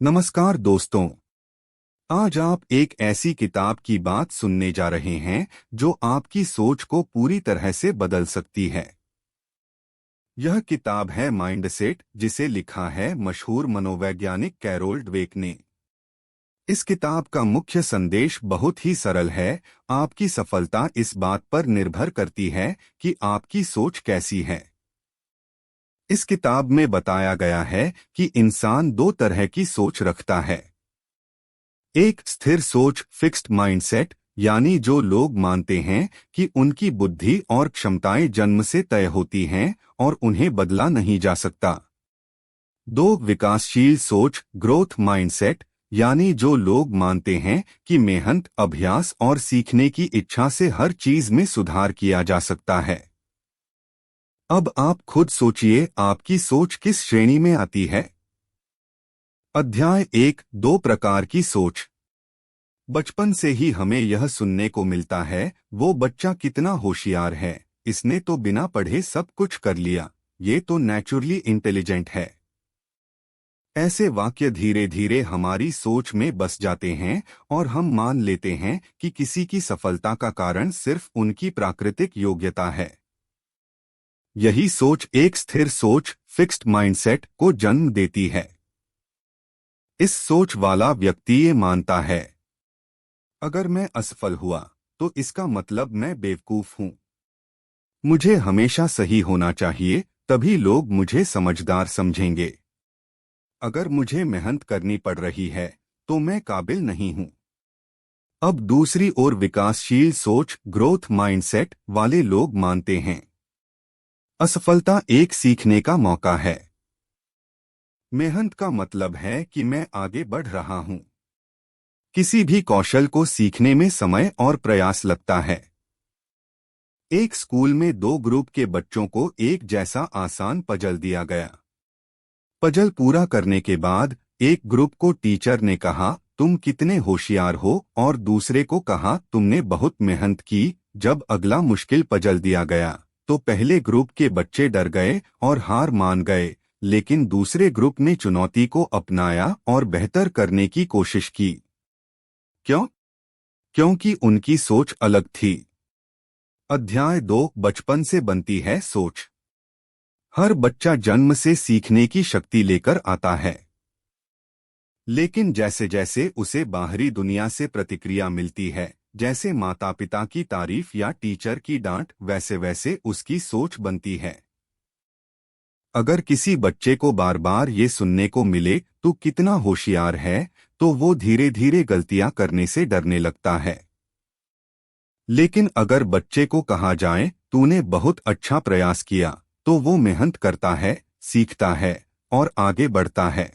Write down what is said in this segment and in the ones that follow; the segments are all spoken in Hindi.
नमस्कार दोस्तों। आज आप एक ऐसी किताब की बात सुनने जा रहे हैं जो आपकी सोच को पूरी तरह से बदल सकती है। यह किताब है माइंडसेट, जिसे लिखा है मशहूर मनोवैज्ञानिक कैरोल डवेक ने। इस किताब का मुख्य संदेश बहुत ही सरल है। आपकी सफलता इस बात पर निर्भर करती है कि आपकी सोच कैसी है। इस किताब में बताया गया है कि इंसान दो तरह की सोच रखता है। एक स्थिर सोच, फिक्स्ड माइंडसेट, यानी जो लोग मानते हैं कि उनकी बुद्धि और क्षमताएं जन्म से तय होती हैं और उन्हें बदला नहीं जा सकता। दो विकासशील सोच, ग्रोथ माइंडसेट, यानी जो लोग मानते हैं कि मेहनत, अभ्यास और सीखने की इच्छा से हर चीज में सुधार किया जा सकता है। अब आप खुद सोचिए, आपकी सोच किस श्रेणी में आती है। अध्याय एक, दो प्रकार की सोच। बचपन से ही हमें यह सुनने को मिलता है, वो बच्चा कितना होशियार है, इसने तो बिना पढ़े सब कुछ कर लिया, ये तो नेचुरली इंटेलिजेंट है। ऐसे वाक्य धीरे धीरे हमारी सोच में बस जाते हैं और हम मान लेते हैं कि किसी की सफलता का कारण सिर्फ उनकी प्राकृतिक योग्यता है। यही सोच एक स्थिर सोच, फिक्स्ड माइंडसेट को जन्म देती है। इस सोच वाला व्यक्ति ये मानता है, अगर मैं असफल हुआ तो इसका मतलब मैं बेवकूफ हूं। मुझे हमेशा सही होना चाहिए, तभी लोग मुझे समझदार समझेंगे। अगर मुझे मेहनत करनी पड़ रही है तो मैं काबिल नहीं हूं। अब दूसरी ओर विकासशील सोच, ग्रोथ माइंडसेट वाले लोग मानते हैं, असफलता एक सीखने का मौका है। मेहनत का मतलब है कि मैं आगे बढ़ रहा हूं। किसी भी कौशल को सीखने में समय और प्रयास लगता है। एक स्कूल में दो ग्रुप के बच्चों को एक जैसा आसान पजल दिया गया। पजल पूरा करने के बाद एक ग्रुप को टीचर ने कहा, तुम कितने होशियार हो, और दूसरे को कहा, तुमने बहुत मेहनत की। जब अगला मुश्किल पजल दिया गया तो पहले ग्रुप के बच्चे डर गए और हार मान गए, लेकिन दूसरे ग्रुप ने चुनौती को अपनाया और बेहतर करने की कोशिश की। क्यों? क्योंकि उनकी सोच अलग थी। अध्याय दो, बचपन से बनती है सोच। हर बच्चा जन्म से सीखने की शक्ति लेकर आता है, लेकिन जैसे जैसे उसे बाहरी दुनिया से प्रतिक्रिया मिलती है, जैसे माता पिता की तारीफ या टीचर की डांट, वैसे वैसे उसकी सोच बनती है। अगर किसी बच्चे को बार बार ये सुनने को मिले, तू कितना होशियार है, तो वो धीरे धीरे गलतियां करने से डरने लगता है। लेकिन अगर बच्चे को कहा जाए, तूने बहुत अच्छा प्रयास किया, तो वो मेहनत करता है, सीखता है और आगे बढ़ता है।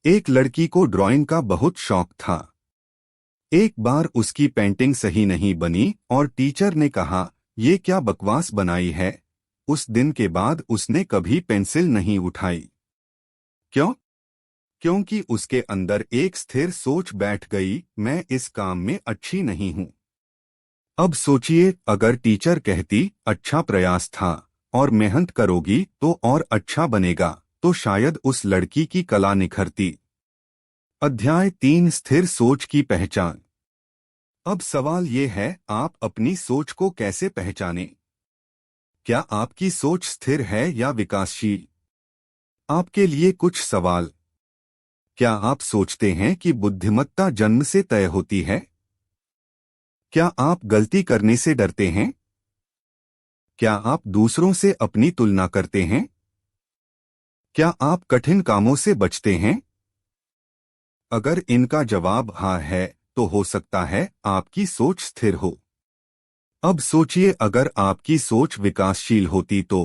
एक लड़की को ड्राइंग का बहुत शौक था। एक बार उसकी पेंटिंग सही नहीं बनी और टीचर ने कहा, ये क्या बकवास बनाई है। उस दिन के बाद उसने कभी पेंसिल नहीं उठाई। क्यों? क्योंकि उसके अंदर एक स्थिर सोच बैठ गई, मैं इस काम में अच्छी नहीं हूं। अब सोचिए, अगर टीचर कहती, अच्छा प्रयास था और मेहनत करोगी तो और अच्छा बनेगा, तो शायद उस लड़की की कला निखरती। अध्याय तीन, स्थिर सोच की पहचान। अब सवाल ये है, आप अपनी सोच को कैसे पहचानें? क्या आपकी सोच स्थिर है या विकासशील? आपके लिए कुछ सवाल। क्या आप सोचते हैं कि बुद्धिमत्ता जन्म से तय होती है? क्या आप गलती करने से डरते हैं? क्या आप दूसरों से अपनी तुलना करते हैं? क्या आप कठिन कामों से बचते हैं? अगर इनका जवाब हाँ है, तो हो सकता है आपकी सोच स्थिर हो। अब सोचिए, अगर आपकी सोच विकासशील होती तो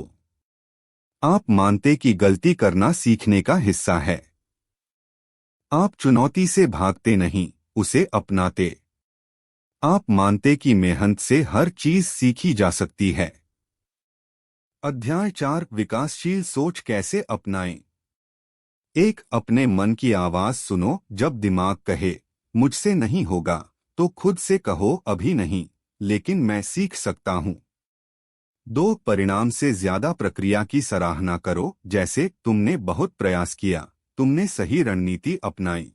आप मानते कि गलती करना सीखने का हिस्सा है। आप चुनौती से भागते नहीं, उसे अपनाते। आप मानते कि मेहनत से हर चीज सीखी जा सकती है। अध्याय चार, विकासशील सोच कैसे अपनाएं। एक, अपने मन की आवाज सुनो। जब दिमाग कहे, मुझसे नहीं होगा, तो खुद से कहो, अभी नहीं, लेकिन मैं सीख सकता हूं। दो, परिणाम से ज्यादा प्रक्रिया की सराहना करो। जैसे, तुमने बहुत प्रयास किया, तुमने सही रणनीति अपनाई।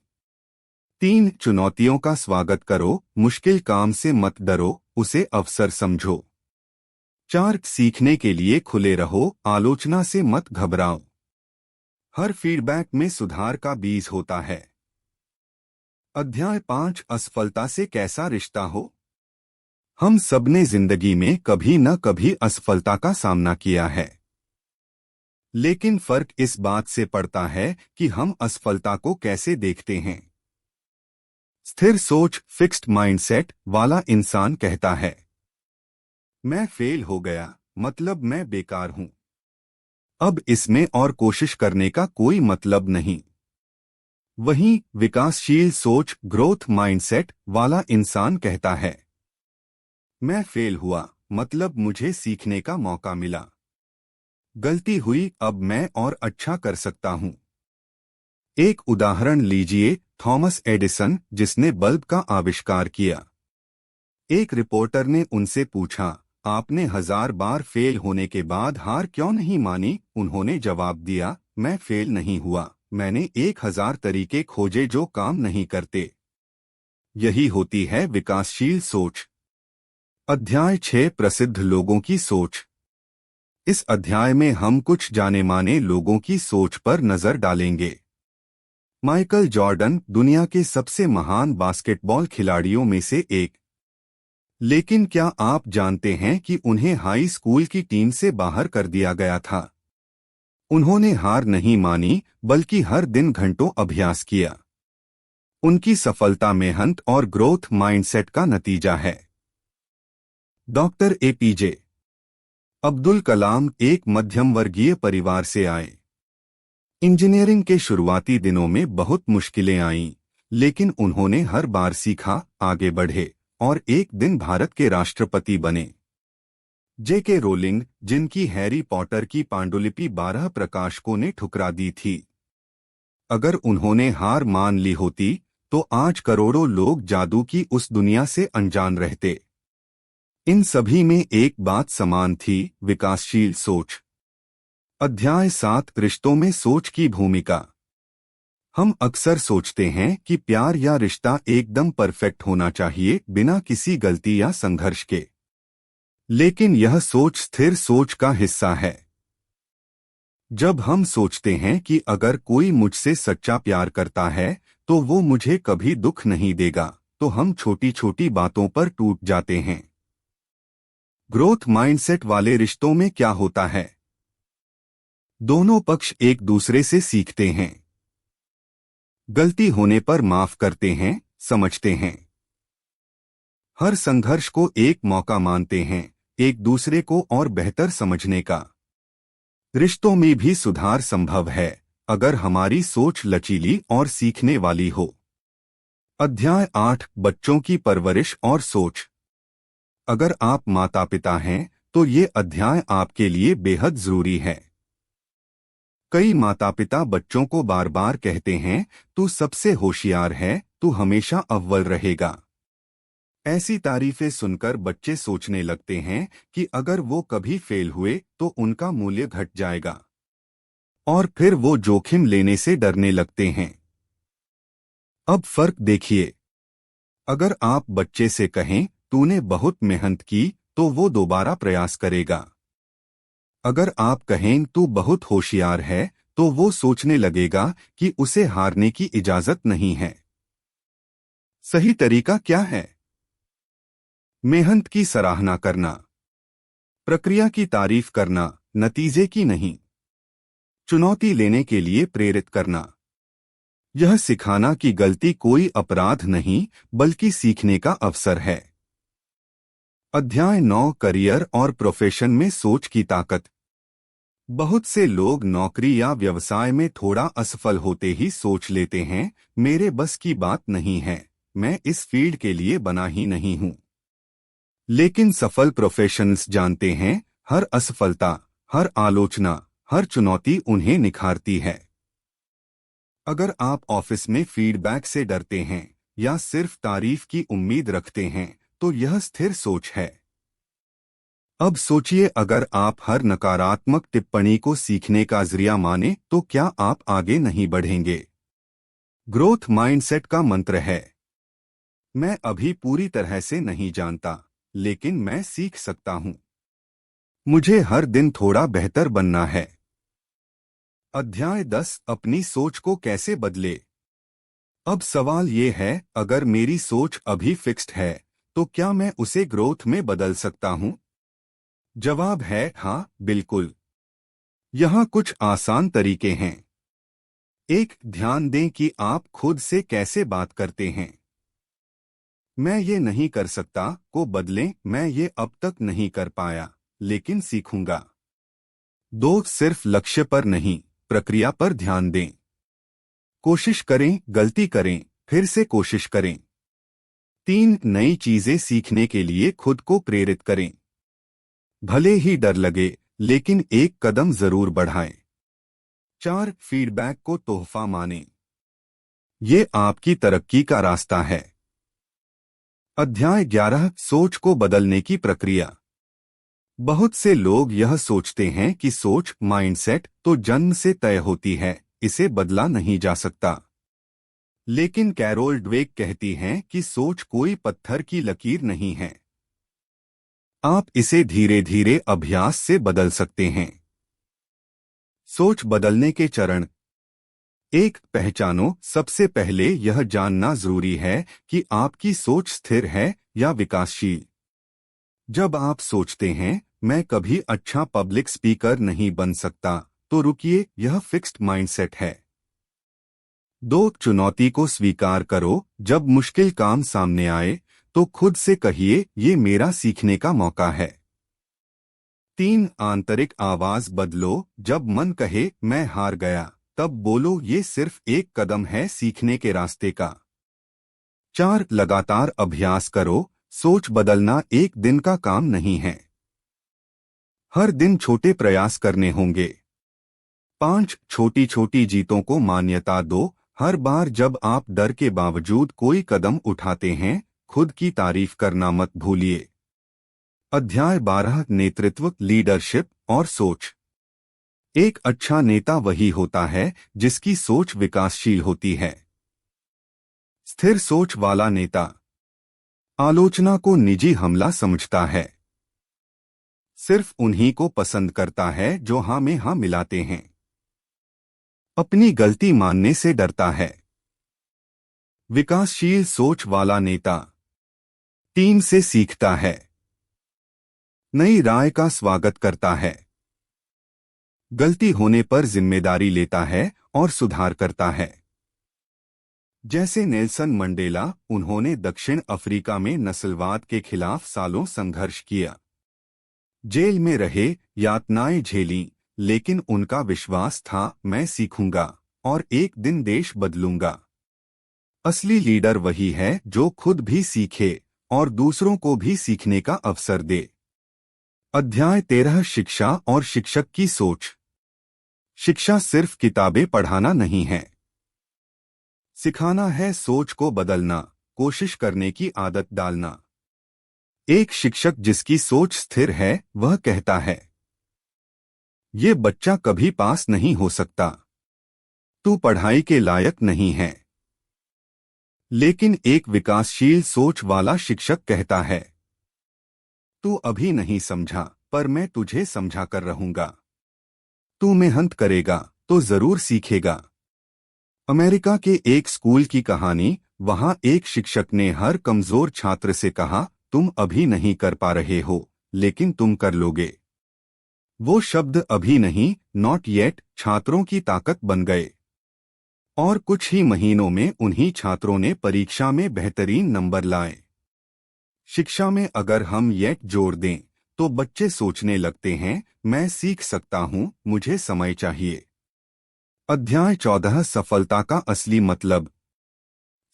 3 चुनौतियों का स्वागत करो, मुश्किल काम से मत डरो, उसे अवसर समझो। 4 सीखने के लिए खुले रहो, आलोचना से मत घबराओ। हर फीडबैक में सुधार का बीज होता है। अध्याय 5 असफलता से कैसा रिश्ता हो। हम सबने जिंदगी में कभी न कभी असफलता का सामना किया है, लेकिन फर्क इस बात से पड़ता है कि हम असफलता को कैसे देखते हैं। स्थिर सोच, फिक्स्ड माइंडसेट वाला इंसान कहता है, मैं फेल हो गया, मतलब मैं बेकार हूं, अब इसमें और कोशिश करने का कोई मतलब नहीं। वहीं विकासशील सोच, ग्रोथ माइंडसेट वाला इंसान कहता है, मैं फेल हुआ, मतलब मुझे सीखने का मौका मिला, गलती हुई, अब मैं और अच्छा कर सकता हूं। एक उदाहरण लीजिए, थॉमस एडिसन, जिसने बल्ब का आविष्कार किया। एक रिपोर्टर ने उनसे पूछा, आपने 1000 बार फेल होने के बाद हार क्यों नहीं मानी? उन्होंने जवाब दिया, मैं फेल नहीं हुआ, मैंने 1000 तरीके खोजे जो काम नहीं करते। यही होती है विकासशील सोच। अध्याय 6 प्रसिद्ध लोगों की सोच। इस अध्याय में हम कुछ जाने माने लोगों की सोच पर नजर डालेंगे। माइकल जॉर्डन दुनिया के सबसे महान बास्केटबॉल खिलाड़ियों में से एक। लेकिन क्या आप जानते हैं कि उन्हें हाई स्कूल की टीम से बाहर कर दिया गया था? उन्होंने हार नहीं मानी, बल्कि हर दिन घंटों अभ्यास किया। उनकी सफलता मेहनत और ग्रोथ माइंडसेट का नतीजा है। डॉक्टर एपीजे अब्दुल कलाम एक मध्यम वर्गीय परिवार से आए। इंजीनियरिंग के शुरुआती दिनों में बहुत मुश्किलें आईं, लेकिन उन्होंने हर बार सीखा, आगे बढ़े और एक दिन भारत के राष्ट्रपति बने। जेके रोलिंग, जिनकी हैरी पॉटर की पांडुलिपि 12 प्रकाशकों ने ठुकरा दी थी, अगर उन्होंने हार मान ली होती तो आज करोड़ों लोग जादू की उस दुनिया से अनजान रहते। इन सभी में एक बात समान थी, विकासशील सोच। अध्याय 7 रिश्तों में सोच की भूमिका। हम अक्सर सोचते हैं कि प्यार या रिश्ता एकदम परफेक्ट होना चाहिए, बिना किसी गलती या संघर्ष के। लेकिन यह सोच स्थिर सोच का हिस्सा है। जब हम सोचते हैं कि अगर कोई मुझसे सच्चा प्यार करता है तो वो मुझे कभी दुख नहीं देगा, तो हम छोटी छोटी बातों पर टूट जाते हैं। ग्रोथ माइंडसेट वाले रिश्तों में क्या होता है? दोनों पक्ष एक दूसरे से सीखते हैं, गलती होने पर माफ करते हैं, समझते हैं, हर संघर्ष को एक मौका मानते हैं, एक दूसरे को और बेहतर समझने का। रिश्तों में भी सुधार संभव है अगर हमारी सोच लचीली और सीखने वाली हो। अध्याय 8 बच्चों की परवरिश और सोच। अगर आप माता पिता हैं तो ये अध्याय आपके लिए बेहद जरूरी है। कई माता पिता बच्चों को बार बार कहते हैं, तू सबसे होशियार है, तू हमेशा अव्वल रहेगा। ऐसी तारीफें सुनकर बच्चे सोचने लगते हैं कि अगर वो कभी फेल हुए तो उनका मूल्य घट जाएगा, और फिर वो जोखिम लेने से डरने लगते हैं। अब फर्क देखिए, अगर आप बच्चे से कहें, तूने बहुत मेहनत की, तो वो दोबारा प्रयास करेगा। अगर आप कहें तू बहुत होशियार है, तो वो सोचने लगेगा कि उसे हारने की इजाजत नहीं है। सही तरीका क्या है? मेहनत की सराहना करना, प्रक्रिया की तारीफ करना, नतीजे की नहीं। चुनौती लेने के लिए प्रेरित करना, यह सिखाना कि गलती कोई अपराध नहीं बल्कि सीखने का अवसर है। अध्याय 9 करियर और प्रोफेशन में सोच की ताकत। बहुत से लोग नौकरी या व्यवसाय में थोड़ा असफल होते ही सोच लेते हैं, मेरे बस की बात नहीं है, मैं इस फील्ड के लिए बना ही नहीं हूं। लेकिन सफल प्रोफेशनल्स जानते हैं, हर असफलता, हर आलोचना, हर चुनौती उन्हें निखारती है। अगर आप ऑफिस में फीडबैक से डरते हैं या सिर्फ तारीफ की उम्मीद रखते हैं, तो यह स्थिर सोच है। अब सोचिए, अगर आप हर नकारात्मक टिप्पणी को सीखने का जरिया माने तो क्या आप आगे नहीं बढ़ेंगे? ग्रोथ माइंडसेट का मंत्र है, मैं अभी पूरी तरह से नहीं जानता, लेकिन मैं सीख सकता हूं। मुझे हर दिन थोड़ा बेहतर बनना है। अध्याय 10, अपनी सोच को कैसे बदले। अब सवाल ये है, अगर मेरी सोच अभी फिक्स्ड है तो क्या मैं उसे ग्रोथ में बदल सकता हूं? जवाब है हाँ, बिल्कुल। यहाँ कुछ आसान तरीके हैं। एक, ध्यान दें कि आप खुद से कैसे बात करते हैं। मैं ये नहीं कर सकता को बदलें, मैं ये अब तक नहीं कर पाया, लेकिन सीखूंगा। दो, सिर्फ लक्ष्य पर नहीं, प्रक्रिया पर ध्यान दें। कोशिश करें, गलती करें, फिर से कोशिश करें। तीन, नई चीजें सीखने के लिए खुद को प्रेरित करें। भले ही डर लगे, लेकिन एक कदम जरूर बढ़ाएं। चार, फीडबैक को तोहफा मानें। ये आपकी तरक्की का रास्ता है। अध्याय 11, सोच को बदलने की प्रक्रिया। बहुत से लोग यह सोचते हैं कि सोच माइंडसेट तो जन्म से तय होती है, इसे बदला नहीं जा सकता। लेकिन कैरोल ड्वेक कहती हैं कि सोच कोई पत्थर की लकीर नहीं है। आप इसे धीरे धीरे अभ्यास से बदल सकते हैं। सोच बदलने के चरण। एक, पहचानो। सबसे पहले यह जानना जरूरी है कि आपकी सोच स्थिर है या विकासशील। जब आप सोचते हैं मैं कभी अच्छा पब्लिक स्पीकर नहीं बन सकता, तो रुकिए, यह फिक्स्ड माइंडसेट है। दो, चुनौती को स्वीकार करो। जब मुश्किल काम सामने आए तो खुद से कहिए ये मेरा सीखने का मौका है। तीन, आंतरिक आवाज बदलो। जब मन कहे मैं हार गया, तब बोलो ये सिर्फ एक कदम है सीखने के रास्ते का। चार, लगातार अभ्यास करो। सोच बदलना एक दिन का काम नहीं है, हर दिन छोटे प्रयास करने होंगे। पांच, छोटी छोटी जीतों को मान्यता दो। हर बार जब आप डर के बावजूद कोई कदम उठाते हैं, खुद की तारीफ करना मत भूलिए। अध्याय 12, नेतृत्व, लीडरशिप और सोच। एक अच्छा नेता वही होता है जिसकी सोच विकासशील होती है। स्थिर सोच वाला नेता आलोचना को निजी हमला समझता है, सिर्फ उन्हीं को पसंद करता है जो हाँ में हाँ मिलाते हैं। अपनी गलती मानने से डरता है। विकासशील सोच वाला नेता टीम से सीखता है, नई राय का स्वागत करता है, गलती होने पर जिम्मेदारी लेता है और सुधार करता है। जैसे नेल्सन मंडेला, उन्होंने दक्षिण अफ्रीका में नस्लवाद के खिलाफ सालों संघर्ष किया, जेल में रहे, यातनाएं झेलीं, लेकिन उनका विश्वास था मैं सीखूंगा और एक दिन देश बदलूंगा। असली लीडर वही है जो खुद भी सीखे और दूसरों को भी सीखने का अवसर दे। अध्याय 13, शिक्षा और शिक्षक की सोच। शिक्षा सिर्फ किताबें पढ़ाना नहीं है, सिखाना है सोच को बदलना, कोशिश करने की आदत डालना। एक शिक्षक जिसकी सोच स्थिर है वह कहता है ये बच्चा कभी पास नहीं हो सकता, तू पढ़ाई के लायक नहीं है। लेकिन एक विकासशील सोच वाला शिक्षक कहता है तू अभी नहीं समझा, पर मैं तुझे समझा कर रहूंगा। तू मेहनत करेगा तो जरूर सीखेगा। अमेरिका के एक स्कूल की कहानी। वहां एक शिक्षक ने हर कमजोर छात्र से कहा तुम अभी नहीं कर पा रहे हो, लेकिन तुम कर लोगे। वो शब्द अभी नहीं, नॉट येट, छात्रों की ताकत बन गए और कुछ ही महीनों में उन्हीं छात्रों ने परीक्षा में बेहतरीन नंबर लाए। शिक्षा में अगर हम येट जोड़ दें तो बच्चे सोचने लगते हैं मैं सीख सकता हूं, मुझे समय चाहिए। अध्याय 14, सफलता का असली मतलब।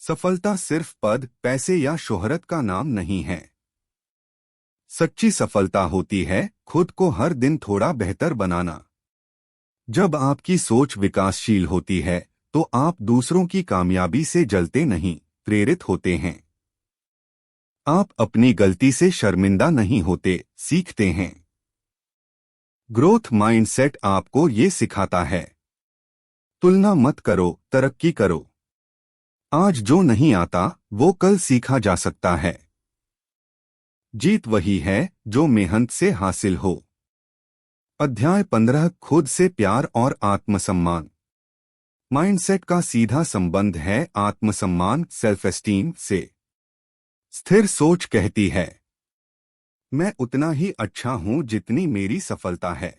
सफलता सिर्फ पद, पैसे या शोहरत का नाम नहीं है। सच्ची सफलता होती है खुद को हर दिन थोड़ा बेहतर बनाना। जब आपकी सोच विकासशील होती है तो आप दूसरों की कामयाबी से जलते नहीं, प्रेरित होते हैं। आप अपनी गलती से शर्मिंदा नहीं होते, सीखते हैं। ग्रोथ माइंडसेट आपको ये सिखाता है, तुलना मत करो, तरक्की करो। आज जो नहीं आता वो कल सीखा जा सकता है। जीत वही है जो मेहनत से हासिल हो। अध्याय 15, खुद से प्यार और आत्मसम्मान। माइंडसेट का सीधा संबंध है आत्मसम्मान, सेल्फ एस्टीम से। स्थिर सोच कहती है, मैं उतना ही अच्छा हूं जितनी मेरी सफलता है।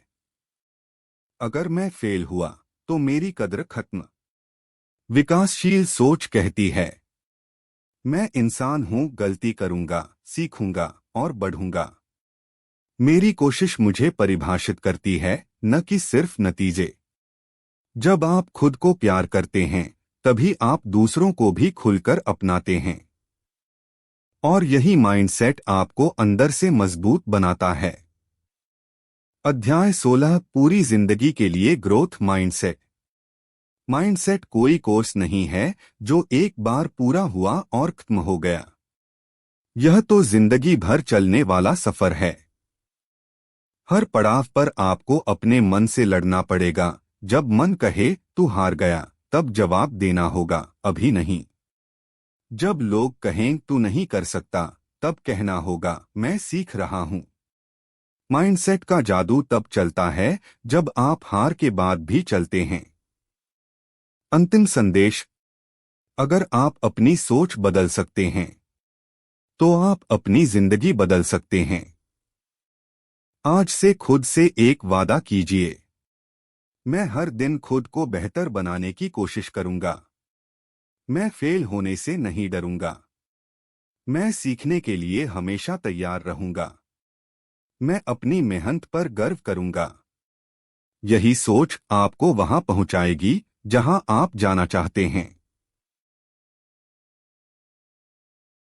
अगर मैं फेल हुआ तो मेरी कद्र खत्म। विकासशील सोच कहती है, मैं इंसान हूं, गलती करूंगा, सीखूंगा और बढ़ूंगा। मेरी कोशिश मुझे परिभाषित करती है, न कि सिर्फ नतीजे। जब आप खुद को प्यार करते हैं तभी आप दूसरों को भी खुलकर अपनाते हैं। और यही माइंडसेट आपको अंदर से मजबूत बनाता है। अध्याय 16, पूरी जिंदगी के लिए ग्रोथ माइंडसेट। माइंडसेट कोई कोर्स नहीं है जो एक बार पूरा हुआ और खत्म हो गया। यह तो जिंदगी भर चलने वाला सफर है। हर पड़ाव पर आपको अपने मन से लड़ना पड़ेगा। जब मन कहे तू हार गया, तब जवाब देना होगा, अभी नहीं। जब लोग कहें तू नहीं कर सकता, तब कहना होगा, मैं सीख रहा हूं। माइंडसेट का जादू तब चलता है जब आप हार के बाद भी चलते हैं। अंतिम संदेश, अगर आप अपनी सोच बदल सकते हैं तो आप अपनी जिंदगी बदल सकते हैं। आज से खुद से एक वादा कीजिए, मैं हर दिन खुद को बेहतर बनाने की कोशिश करूंगा। मैं फेल होने से नहीं डरूंगा। मैं सीखने के लिए हमेशा तैयार रहूंगा। मैं अपनी मेहनत पर गर्व करूंगा। यही सोच आपको वहां पहुंचाएगी जहां आप जाना चाहते हैं।